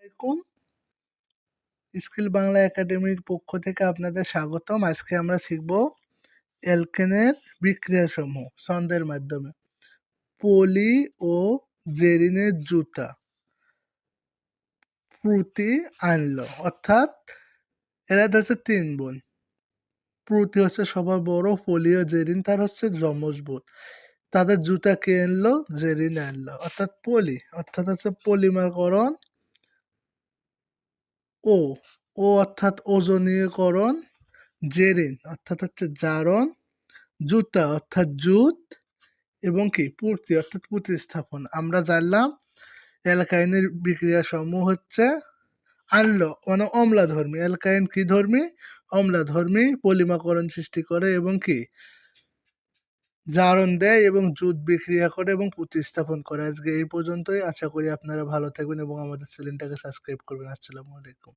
আলাইকুম। স্কিল বাংলা একাডেমির পক্ষ থেকে আপনাদের স্বাগতম। আজকে আমরা শিখব অ্যালকেনের বিক্রিয়াসমূহ ছন্দের মাধ্যমে। পলি ও জেরিনের জুতা প্রুতি আনলো, অর্থাৎ এরা হচ্ছে তিন বোন। প্রুতি হচ্ছে সবার বড়, পলি ও জেরিন তার হচ্ছে যমজ বোন। তাদের জুতা কে আনলো? জেরিন আনলো, অর্থাৎ পলি, অর্থাৎ হচ্ছে পলিমারকরণ। ও ও অর্থাৎ ওজনীয়করণ। জেরিন অর্থাৎ হচ্ছে জারণ। জুতা অর্থাৎ জুত। এবং কি পূর্তি অর্থাৎ প্রতিস্থাপন। আমরা জানলাম অ্যালকাইনের বিক্রিয়া সমূহ হচ্ছে আনলো মানে অম্লধর্মী। অ্যালকাইন কি ধর্মী? অম্লধর্মী। পলিমাকরণ সৃষ্টি করে এবং কি জারণ দেয় এবং জুত বিক্রিয়া করে এবং প্রতিস্থাপন করে। আজকে এই পর্যন্তই। আশা করি আপনারা ভালো থাকবেন এবং আমাদের চ্যানেলটাকে সাবস্ক্রাইব করবেন। আসসালামু আলাইকুম।